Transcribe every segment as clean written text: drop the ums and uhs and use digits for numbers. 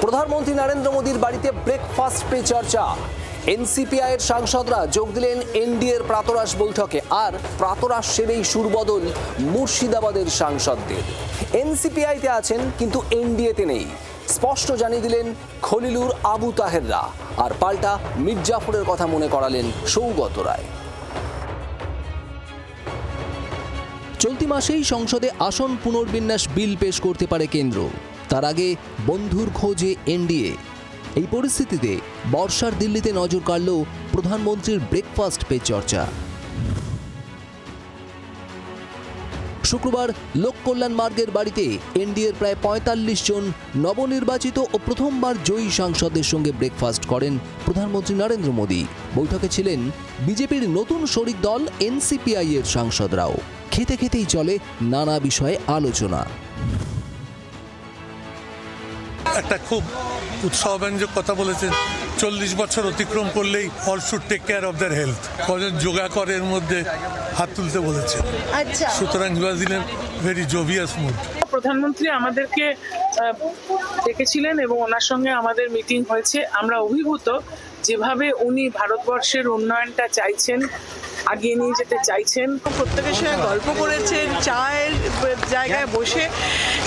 প্রধানমন্ত্রী নরেন্দ্র মোদীর বাড়িতে ব্রেকফাস্ট পে চর্চা। এনসিপিআই এর সাংসদরা যোগ দিলেন এনডিএর প্রাতরাশ বৈঠকে, আর প্রাতরাশ সেরেই সুরবদল মুর্শিদাবাদের সাংসদদের। এনসিপিআইতে আছেন কিন্তু এনডিএতে নেই, স্পষ্ট জানিয়ে দিলেন খলিলুর আবু তাহেররা, আর পাল্টা মির্জাফরের কথা মনে করালেন সৌগত রায়। চলতি মাসেই সংসদে আসন পুনর্বিন্যাস বিল পেশ করতে পারে কেন্দ্র, তার আগে বন্ধুর খোঁজে এনডিএ। এই পরিস্থিতিতে বর্ষার দিল্লিতে নজর কাড়ল প্রধানমন্ত্রীর ব্রেকফাস্ট পে চর্চা। শুক্রবার লোক কল্যাণ মার্গের বাড়িতে এনডিএর প্রায় ৪৫ জন নবনির্বাচিত ও প্রথমবার জয়ী সাংসদদের সঙ্গে ব্রেকফাস্ট করেন প্রধানমন্ত্রী নরেন্দ্র মোদী। বৈঠকে ছিলেন বিজেপির নতুন শরিক দল এনসিপিআই এর সাংসদরাও। খেতে খেতেই চলে নানা বিষয়ে আলোচনা। একটা খুব উৎসাহব্যঞ্জক কথা বলেছেন, ৪০ বছর অতিক্রম করলেই all should take care of their health. কজন যোগা করে এর মধ্যে হাত তুলতে বলেছেন। সুতরাং he was in a very jovial mood. প্রধানমন্ত্রী আমাদেরকে ডেকেছিলেন এবং ওনার সঙ্গে আমাদের মিটিং হয়েছে। আমরা অভিভূত যেভাবে উনি ভারতবর্ষের উন্নয়নটা চাইছেন, আগিয়ে নিয়ে যেতে চাইছেন। প্রত্যেকের সঙ্গে গল্প করেছেন চায়ের জায়গায় বসে,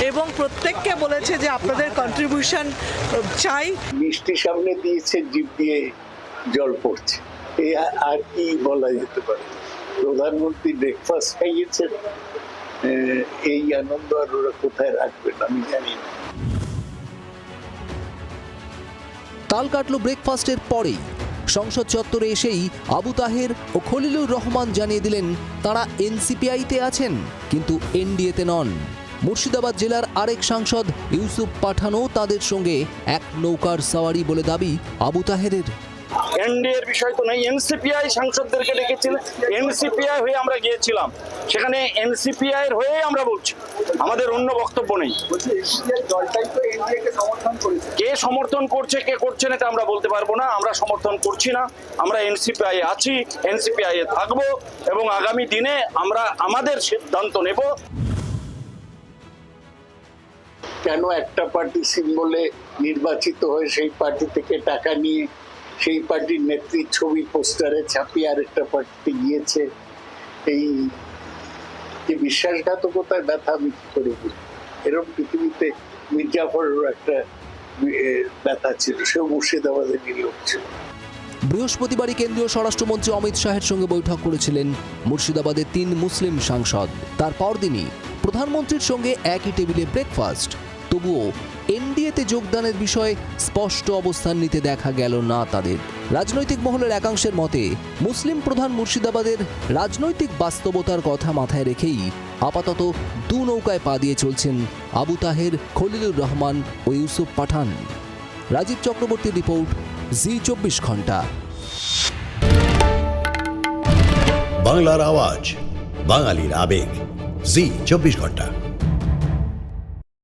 এবং প্রত্যেককে বলেছে যে আপনাদের কন্ট্রিবিউশন চাই। মিষ্টি সামনে দিয়েছে, জিভ দিয়ে জল পড়ছে, এই আর কি বলা যেতে পারে। প্রধানমন্ত্রী ব্রেকফাস্ট খাইয়েছেন, এই আনন্দ আর ওরা কোথায় রাখবেন আমি জানি না। তাল কাটল ব্রেকফাস্টের পরেই। সংসদ চত্বরে এসেই আবু তাহের ও খলিলুর রহমান জানিয়ে দিলেন তারা এনসিপিআইতে আছেন কিন্তু এনডিএতে নন। মুর্শিদাবাদ জেলার আরেক সাংসদ ইউসুফ পাঠানও তাদের সঙ্গে এক নৌকার সওয়ারি বলে দাবি আবু তাহেরের। এনডিএর বিষয় তো নেই, এনসিপিআই সাংসদদেরকে ডেকেছিলেন, এনসিপিআই হয়ে আমরা গিয়েছিলাম, সেখানে এনসিপিআই এর হয়ে আমরা বলছি, আমাদের অন্য বক্তব্য নেই। কে সমর্থন করছে কে করছে না তা আমরা বলতে পারবো না। আমরা সমর্থন করছি না, আমরা এনসিপিআই আছি, এনসিপিআই এ থাকবো এবং আগামী দিনে আমরা আমাদের সিদ্ধান্ত নেব। কেন একটা পার্টি সিম্বলে নির্বাচিত হয়ে সেই পার্টি থেকে টাকা নিয়ে সেই পার্টির নেত্রীর ছবি পোস্টারে ছাপিয়ে আরেকটা পার্টিতে গিয়েছে, এই বিশ্বাসঘাতকতায় ব্যথা আমি কি করে বুঝি। এরকম পৃথিবীতে মির্জাফরেরও একটা ব্যথা ছিল, সে মুর্শিদাবাদে নিয়োগ ছিল। বৃহস্পতিবারই কেন্দ্রীয় স্বরাষ্ট্রমন্ত্রী অমিত শাহের সঙ্গে বৈঠক করেছিলেন মুর্শিদাবাদের ৩ মুসলিম সাংসদ। তার পরদিনই প্রধানমন্ত্রীর সঙ্গে একই টেবিলে ব্রেকফাস্ট। তবুও এনডিএতে যোগদানের বিষয়ে স্পষ্ট অবস্থান নিতে দেখা গেল না তাদের। রাজনৈতিক মহলের একাংশের মতে মুসলিম প্রধান মুর্শিদাবাদের রাজনৈতিক বাস্তবতার কথা মাথায় রেখেই আপাতত দু নৌকায় পা দিয়ে চলছেন আবু তাহের, খলিলুর রহমান ও ইউসুফ পাঠান। রাজীব চক্রবর্তীর রিপোর্ট, জি24 ঘন্টা। বাংলার আওয়াজ, বাঙালির আবেগ, জি24 ঘন্টা।